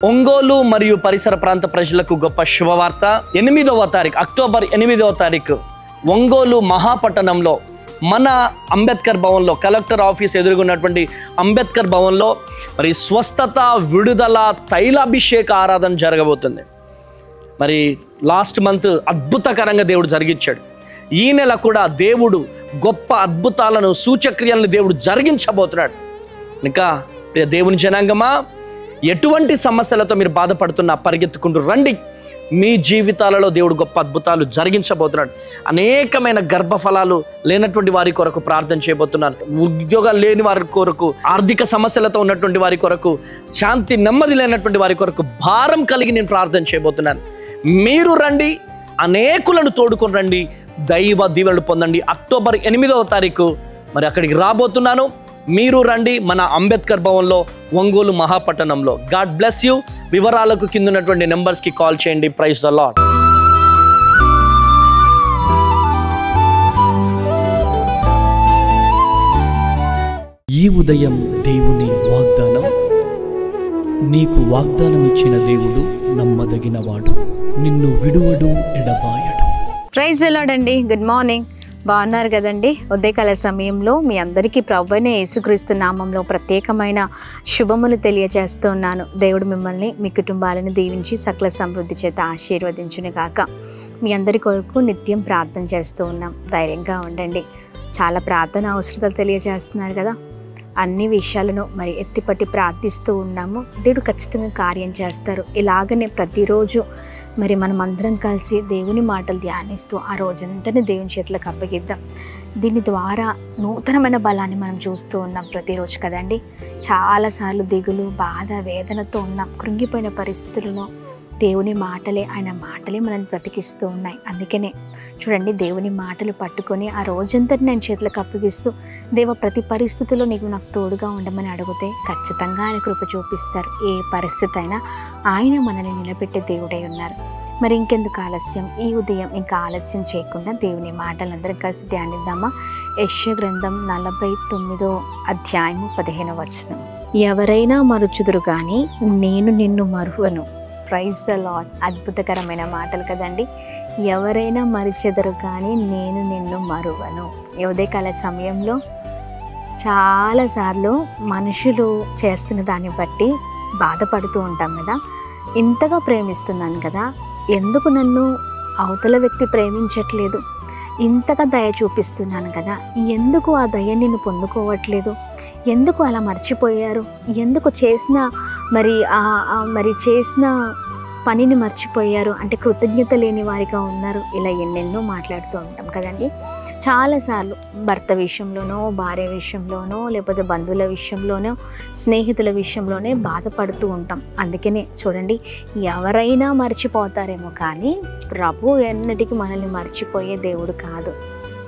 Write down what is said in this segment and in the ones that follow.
ఒంగోలు మరియు పరిసర ప్రాంత ప్రజలకు గొప్ప శుభవార్త. 8వ తారీఖు అక్టోబర్ 8వ తారీఖు ఒంగోలు మహాపట్టణంలో మన అంబేద్కర్ భవన్లో, కలెక్టర్ ఆఫీస్ ఎదురుగున్నటువంటి అంబేద్కర్ భవన్లో మరి స్వస్థత, విడుదల, తైలాభిషేక ఆరాధన జరగబోతుంది. మరి లాస్ట్ మంత్ అద్భుతకరంగా దేవుడు జరిగించాడు. ఈ నెల కూడా దేవుడు గొప్ప అద్భుతాలను, సూచక్రియలను దేవుడు జరిగించబోతున్నాడు. ఇంకా దేవుని జనాంగమా, ఎటువంటి సమస్యలతో మీరు బాధపడుతున్నా పరిగెత్తుకుంటూ రండి. మీ జీవితాలలో దేవుడు గొప్ప అద్భుతాలు జరిగించబోతున్నాడు. అనేకమైన గర్భఫలాలు లేనటువంటి వారి కొరకు ప్రార్థన చేయబోతున్నాను. ఉద్యోగాలు లేని వారి కొరకు, ఆర్థిక సమస్యలతో ఉన్నటువంటి వారి కొరకు, శాంతి నెమ్మది లేనటువంటి వారి కొరకు, భారం కలిగి నేను ప్రార్థన చేయబోతున్నాను. మీరు రండి, అనేకులను తోడుకొని రండి, దైవ దీవెనలు పొందండి. అక్టోబర్ 8వ తారీఖు మరి అక్కడికి రాబోతున్నాను. మీరు రండి, మన అంబేద్కర్ భవన్లో, ఒంగోలు మహాపట్టణంలో. God bless you. వివరాలకు కింద ఉన్నటువంటి నెంబర్స్కి కాల్ చేయండి. Praise the lord. ఈ ఉదయం దేవుని వాగ్దానం. నీకు వాగ్దానం ఇచ్చిన దేవుడు నమ్మదగినవాడు, నిన్ను విడువడు, ఎడబాయడు. ప్రైజ్ ద లార్డ్ అండి. Good morning. బాగున్నారు కదండి? ఉదయకాల సమయంలో మీ అందరికీ ప్రభువైన యేసుక్రీస్తు నామంలో ప్రత్యేకమైన శుభములు తెలియజేస్తున్నాను. దేవుడు మిమ్మల్ని, మీ కుటుంబాలను దీవించి సకల సమృద్ధి చేత ఆశీర్వదించును గాక. మీ అందరి కొరకు నిత్యం ప్రార్థన చేస్తూ ఉన్నాం. ధైర్యంగా ఉండండి. చాలా ప్రార్థన అవసరతలు తెలియజేస్తున్నారు కదా. అన్ని విషయాలను మరి ఎత్తిపట్టి ప్రార్థిస్తూ ఉన్నాము. దేవుడు ఖచ్చితంగా కార్యం చేస్తారు. ఇలాగనే ప్రతిరోజు మరి మనం అందరం కలిసి దేవుని మాటలు ధ్యానిస్తూ ఆ రోజంతని దేవుని చేతులకు అప్పగిద్దాం. దీని ద్వారా నూతనమైన బలాన్ని మనం చూస్తూ ఉన్నాం ప్రతిరోజు కదండి. చాలాసార్లు దిగులు, బాధ, వేదనతో ఉన్నాం. కృంగిపోయిన పరిస్థితులలో దేవుని మాటలే, ఆయన మాటలే మనల్ని బ్రతికిస్తూ ఉన్నాయి. అందుకనే చూడండి, దేవుని మాటలు పట్టుకొని ఆ రోజంతటి నేను చేతులకు అప్పగిస్తూ, దేవ ప్రతి పరిస్థితిలో నాకు తోడుగా ఉండమని అడిగితే ఖచ్చితంగా ఆయన కృప చూపిస్తారు. ఏ పరిస్థితి అయినా ఆయన మనల్ని నిలబెట్టే దేవుడై ఉన్నారు. మరి ఇంకెందుకు ఆలస్యం? ఈ ఉదయం ఇంకా ఆలస్యం చేయకుండా దేవుని మాటలందరం కలిసి ధ్యానిద్దామా? యెషయా గ్రంథం 49వ అధ్యాయము 15వ వచనం. ఎవరైనా మరుచుదురు కానీ నేను నిన్ను మరువను. Praise the lord. అద్భుతకరమైన మాటలు కదండి. ఎవరైనా మరిచెదరు కానీ నేను నిన్ను మరువను. ఉదయకాల సమయంలో చాలాసార్లు మనుషులు చేస్తున్న దాన్ని బట్టి బాధపడుతూ ఉంటాం కదా. ఇంతగా ప్రేమిస్తున్నాను కదా, ఎందుకు నన్ను అవతల వ్యక్తి ప్రేమించట్లేదు? ఇంతగా దయ చూపిస్తున్నాను కదా, ఎందుకు ఆ దయ నిన్ను పొందుకోవట్లేదు? ఎందుకు అలా మర్చిపోయారు? ఎందుకు చేసిన చేసిన పనిని మర్చిపోయారు? అంటే కృతజ్ఞత లేని వారిగా ఉన్నారు. ఇలా ఎన్నెన్నో మాట్లాడుతూ ఉంటాం కదండి. చాలాసార్లు భర్త విషయంలోనో, భార్య విషయంలోనో, లేకపోతే బంధువుల విషయంలోనో, స్నేహితుల విషయంలోనే బాధపడుతూ ఉంటాం. అందుకనే చూడండి, ఎవరైనా మర్చిపోతారేమో కానీ ప్రభు ఎన్నటికీ మనల్ని మర్చిపోయే దేవుడు కాదు.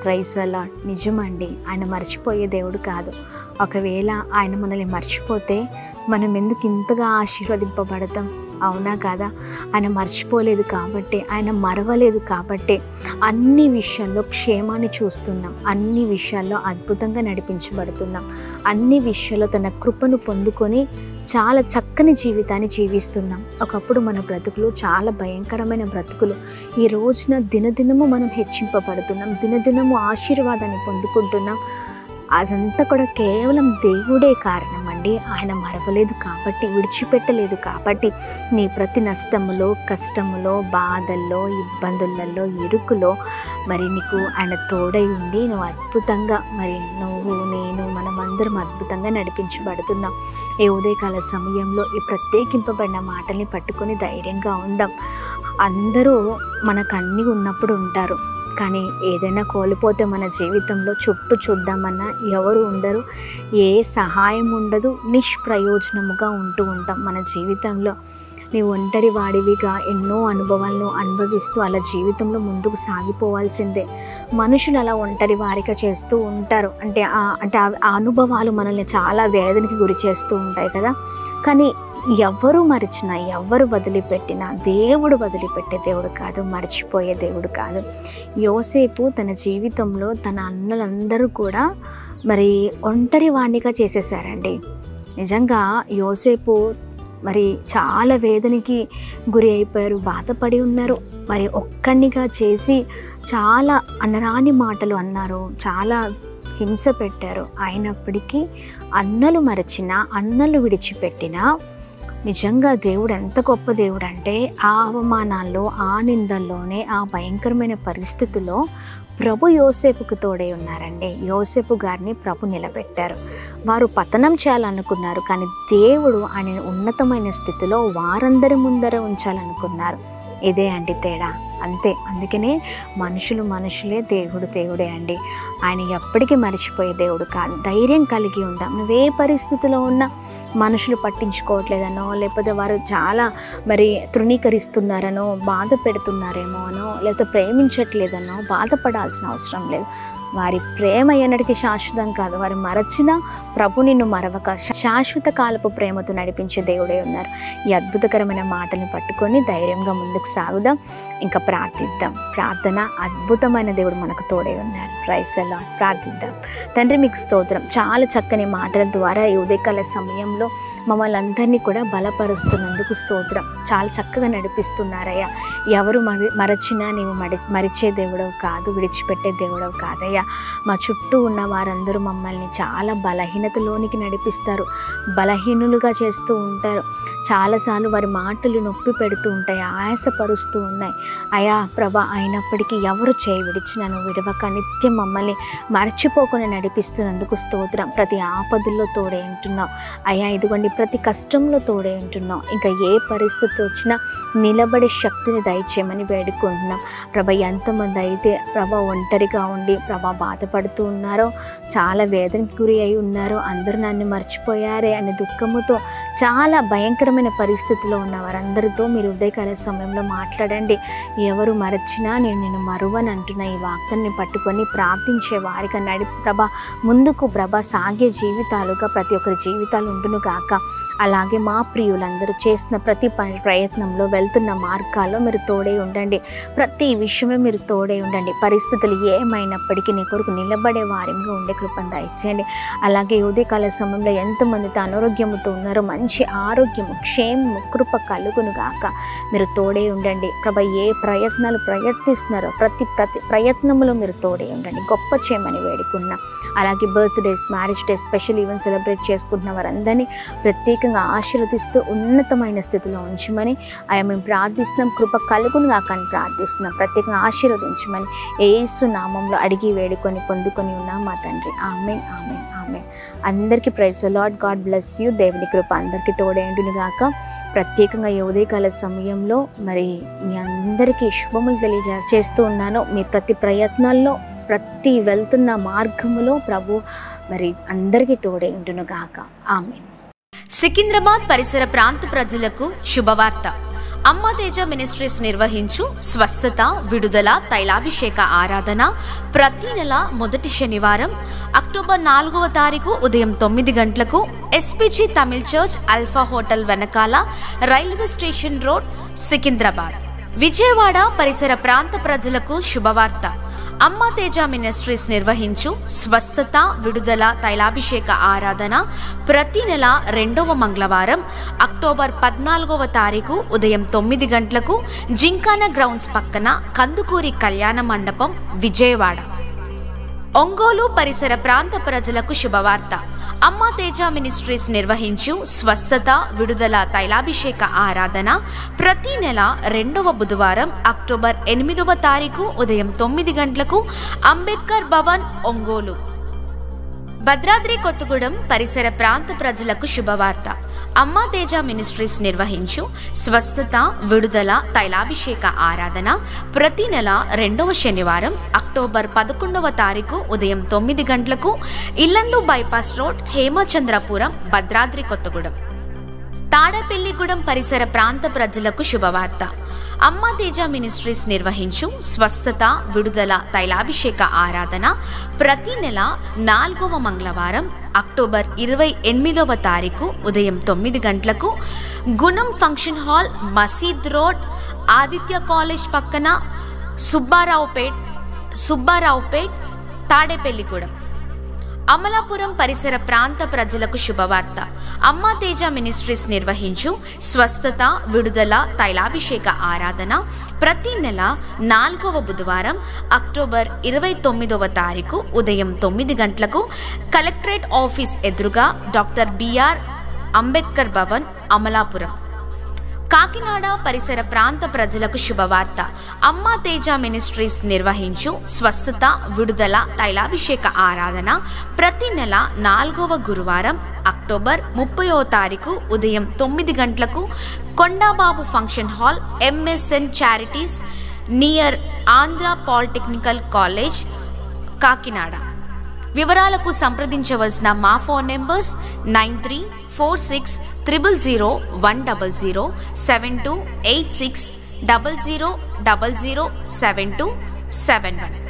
Praise the Lord. నిజమండి, ఆయన మర్చిపోయే దేవుడు కాదు. ఒకవేళ ఆయన మనల్ని మర్చిపోతే మనం ఎందుకు ఇంతగా ఆశీర్వదింపబడతాం? అవునా కాదా? ఆయన మర్చిపోలేదు కాబట్టి, ఆయన మరవలేదు కాబట్టి అన్ని విషయాల్లో క్షేమాన్ని చూస్తున్నాం. అన్ని విషయాల్లో అద్భుతంగా నడిపించబడుతున్నాం. అన్ని విషయాల్లో తన కృపను పొందుకొని చాలా చక్కని జీవితాన్ని జీవిస్తున్నాం. ఒకప్పుడు మన బ్రతుకులు చాలా భయంకరమైన బ్రతుకులు. ఈ రోజున దినదినము మనం హెచ్చింపబడుతున్నాం, దినదినము ఆశీర్వాదాన్ని పొందుకుంటున్నాం. అదంతా కూడా కేవలం దేవుడే కారణం అండి. ఆయన మరవలేదు కాబట్టి, విడిచిపెట్టలేదు కాబట్టి, నీ ప్రతి నష్టములో, కష్టములో, బాధల్లో, ఇబ్బందులలో, ఇరుకులో మరి నీకు ఆయన తోడై ఉండి నువ్వు అద్భుతంగా, నువ్వు, నేను, మనమందరం అద్భుతంగా నడిపించబడుతున్నాం. ఈ ఉదయకాల సమయంలో ఈ ప్రత్యేకింపబడిన మాటల్ని పట్టుకొని ధైర్యంగా ఉందాం. అందరూ మనకు అన్నీ ఉన్నప్పుడు ఉంటారు, కానీ ఏదైనా కోల్పోతే మన జీవితంలో చుట్టూ చూద్దామన్నా ఎవరు ఉండరు, ఏ సహాయం ఉండదు, నిష్ప్రయోజనముగా ఉంటూ ఉంటాం. మన జీవితంలో నీవు ఒంటరి వాడివిగా ఎన్నో అనుభవాలను అనుభవిస్తూ అలా జీవితంలో ముందుకు సాగిపోవాల్సిందే. మనుషులు అలా ఒంటరి వారిగా చేస్తూ ఉంటారు. అంటే ఆ అనుభవాలు మనల్ని చాలా వేదనకి గురి చేస్తూ ఉంటాయి కదా. కానీ ఎవరు మరిచినా, ఎవరు వదిలిపెట్టినా దేవుడు వదిలిపెట్టే దేవుడు కాదు, మర్చిపోయే దేవుడు కాదు. యోసేపు తన జీవితంలో తన అన్నలందరూ కూడా ఒంటరి వాణ్ణిగా చేసేసారండి. నిజంగా యోసేపు మరి చాలా వేదనకి గురి అయిపోయారు, బాధపడి ఉన్నారు. మరి ఒక్కడినిగా చేసి చాలా అనరాని మాటలు అన్నారు, చాలా హింస పెట్టారు. అయినప్పటికీ అన్నలు మరచినా, అన్నలు విడిచిపెట్టినా నిజంగా దేవుడు ఎంత గొప్ప దేవుడు అంటే, ఆ అవమానాల్లో, ఆ నిందల్లోనే, ఆ భయంకరమైన పరిస్థితుల్లో ప్రభు యోసేపుకు తోడై ఉన్నారండి. యోసేపు గారిని ప్రభు నిలబెట్టారు. వారు పతనం చేయాలనుకున్నారు, కానీ దేవుడు ఆయన ఉన్నతమైన స్థితిలో వారందరి ముందర ఉంచాలనుకున్నారు. ఇదే అండి తేడా, అంతే. అందుకనే మనుషులు మనుషులే, దేవుడు దేవుడే అండి. ఆయన ఎప్పటికీ మర్చిపోయే దేవుడు కాదు. ధైర్యం కలిగి ఉందాం. నువ్వే పరిస్థితిలో ఉన్నా మనుషులు పట్టించుకోవట్లేదనో, లేకపోతే వారు చాలా మరి తృణీకరిస్తున్నారనో, బాధ పెడుతున్నారేమో అనో, లేకపోతే ప్రేమించట్లేదనో బాధపడాల్సిన అవసరం లేదు. వారి ప్రేమ ఎన్నటికీ శాశ్వతం కాదు. వారు మరచినా ప్రభు నిన్ను మరవక శాశ్వత కాలపు ప్రేమతో నడిపించే దేవుడే ఉన్నారు. ఈ అద్భుతకరమైన మాటలను పట్టుకొని ధైర్యంగా ముందుకు సాగుదాం. ఇంకా ప్రార్థిద్దాం. ప్రార్థన అద్భుతమైన దేవుడు మనకు తోడే ఉన్నారు. Praise the lord. ప్రార్థిద్దాం. తండ్రి, మీకు స్తోత్రం. చాలా చక్కని మాటల ద్వారా ఈ ఉదయకాల సమయంలో మమ్మల్ని అందరినీ కూడా బలపరుస్తున్నందుకు స్తోత్రం. చాలా చక్కగా నడిపిస్తున్నారయ్యా. ఎవరు మరచినా నీవు మరిచే దేవుడవు కాదు, విడిచిపెట్టే దేవుడవు కాదయ్యా. మా చుట్టూ ఉన్న వారందరూ మమ్మల్ని చాలా బలహీనతలోనికి నడిపిస్తారు, బలహీనులుగా చేస్తూ ఉంటారు. చాలాసార్లు వారి మాటలు నొప్పి పెడుతూ ఉంటాయి, ఆయాసపరుస్తూ ఉన్నాయి అయ్యా ప్రభా. అయినప్పటికీ ఎవరు చేయి విడిచినా నువ్వు విడవక నిత్యం మమ్మల్ని మర్చిపోకుండా నడిపిస్తున్నందుకు స్తోత్రం. ప్రతి ఆపదల్లో తోడే ఉంటున్నావు అయ్యా. ఇదిగోండి, ప్రతి కష్టంలో తోడే ఉంటున్నావు. ఇంకా ఏ పరిస్థితి వచ్చినా నిలబడే శక్తిని దయచేయమని వేడుకుంటున్నాం ప్రభా. ఎంతమంది అయితే ప్రభా ఒంటరిగా ఉండి ప్రభా బాధపడుతూ ఉన్నారో, చాలా వేదనకి గురి అయి ఉన్నారో, అందరూ నన్ను మర్చిపోయారే అనే దుఃఖముతో చాలా భయంకరమైన పరిస్థితిలో ఉన్న వారందరితో మీరు ఉదయకాల సమయంలో మాట్లాడండి. ఎవరు మరచినా నేను నిన్ను మరువని అంటున్న ఈ వాక్యాన్ని పట్టుకొని ప్రార్థించే వారిగా ప్రభా ముందుకు ప్రభా సాగే జీవితాలుగా ప్రతి ఒక్కరి జీవితాలు ఉండును గాక. అలాగే మా ప్రియులందరూ చేసిన ప్రతి ప్రయత్నంలో, వెళ్తున్న మార్గాల్లో మీరు తోడే ఉండండి. ప్రతి విషయంలో మీరు తోడే ఉండండి. పరిస్థితులు ఏమైనప్పటికీ నీ కొరకు నిలబడే వారిగా ఉండే కృపను దయచేయండి. అలాగే ఉదయకాల సమయంలో ఎంతమందితో అనారోగ్యముతో ఉన్నారో మంచి ఆరోగ్యము, క్షేమము, కృప కలుగును గాక. మీరు తోడే ఉండండి ప్రభా. ఏ ప్రయత్నాలు ప్రయత్నిస్తున్నారో ప్రతి ప్రయత్నంలో మీరు తోడే ఉండండి. గొప్ప చేయమని వేడుకున్నాం. అలాగే birthdays, marriage days, special events celebrate చేసుకుంటున్న వారందరినీ ప్రత్యేకంగా ఆశీర్వదిస్తూ ఉన్నతమైన స్థితిలో ఉంచమని ఆయన మేము ప్రార్థిస్తున్నాం. కృప కలుగును గాక అని ప్రార్థిస్తున్నాం. ప్రత్యేకంగా ఆశీర్వదించమని యేసు నామంలో అడిగి వేడుకొని పొందుకొని ఉన్నాం మా తండ్రి. ఆమేన్, ఆమేన్, ఆమేన్. అందరికీ praise the Lord. God bless you. దేవుని కృప అందరికీ తోడేండును గాక. ప్రత్యేకంగా ఈ ఉదయకాల సమయంలో మరి మీ అందరికీ శుభములు తెలియజేస్తూ ఉన్నాను. మీ ప్రతి ప్రయత్నాల్లో, ప్రతి వెళ్తున్న మార్గములో ప్రభు మరి అందరికీ తోడే ఉండును గాక. ఆమేన్. సికింద్రాబాద్ పరిసర ప్రాంత ప్రజలకు శుభవార్త. అమ్మ తేజ మినిస్ట్రీస్ నిర్వహించు స్వస్థత, విడుదల, తైలాభిషేక ఆరాధన ప్రతి నెల మొదటి శనివారం అక్టోబర్ 4వ తారీఖు ఉదయం 9 గంటలకు SPG Tamil church, alpha hotel వెనకాల, railway station road, Secunderabad. Vijayawada పరిసర ప్రాంత ప్రజలకు శుభవార్త. అమ్మ తేజ మినిస్ట్రీస్ నిర్వహించు స్వస్థత, విడుదల, తైలాభిషేక ఆరాధన ప్రతి నెల 2వ మంగళవారం అక్టోబర్ 14వ తారీఖు ఉదయం 9 గంటలకు జింకానా గ్రౌండ్స్ పక్కన కందుకూరి కళ్యాణ మండపం, విజయవాడ. ఒంగోలు పరిసర ప్రాంత ప్రజలకు శుభవార్త. అమ్మ తేజ మినిస్ట్రీస్ నిర్వహించు స్వస్థత, విడుదల, తైలాభిషేక ఆరాధన ప్రతి నెల 2వ బుధవారం అక్టోబర్ 8వ తారీఖు ఉదయం 9 గంటలకు అంబేద్కర్ భవన్, ఒంగోలు. భద్రాద్రి కొత్తగూడెం పరిసర ప్రాంత ప్రజలకు శుభవార్త. అమ్మ తేజ మినిస్ట్రీస్ నిర్వహించు స్వస్థత, విడుదల, తైలాభిషేక ఆరాధన ప్రతి నెల 2వ శనివారం అక్టోబర్ 11వ తారీఖు ఉదయం 9 గంటలకు ఇల్లందు బైపాస్ రోడ్, హేమచంద్రపురం, భద్రాద్రి కొత్తగూడెం. తాడేపల్లిగూడెం పరిసర ప్రాంత ప్రజలకు శుభవార్త. అమ్మ తేజ మినిస్ట్రీస్ నిర్వహించు స్వస్థత, విడుదల, తైలాభిషేక ఆరాధన ప్రతి నెల 4వ మంగళవారం అక్టోబర్ 28వ తారీఖు ఉదయం 9 గంటలకు గుణం ఫంక్షన్ హాల్, మసీద్ రోడ్, ఆదిత్య కాలేజ్ పక్కన, సుబ్బారావుపేట్, తాడేపల్లిగూడెం. అమలాపురం పరిసర ప్రాంత ప్రజలకు శుభవార్త. అమ్మా తేజ మినిస్ట్రీస్ నిర్వహించు స్వస్థత, విడుదల, తైలాభిషేక ఆరాధన ప్రతి నెల 4వ బుధవారం అక్టోబర్ 29వ తారీఖు ఉదయం 9 గంటలకు కలెక్టరేట్ ఆఫీస్ ఎదురుగా డాక్టర్ బిఆర్ అంబేద్కర్ భవన్, అమలాపురం. కాకినాడ పరిసర ప్రాంత ప్రజలకు శుభవార్త. అమ్మా తేజ మినిస్ట్రీస్ నిర్వహించు స్వస్థత, విడుదల, తైలాభిషేక ఆరాధన ప్రతి నెల 4వ గురువారం అక్టోబర్ 30వ తారీఖు ఉదయం 9 గంటలకు Kondababu function hall, MSN charities, near Andhra polytechnical college, Kakinada. వివరాలకు సంప్రదించవలసిన మా ఫోన్ నెంబర్స్ 9346000100, 728600007271.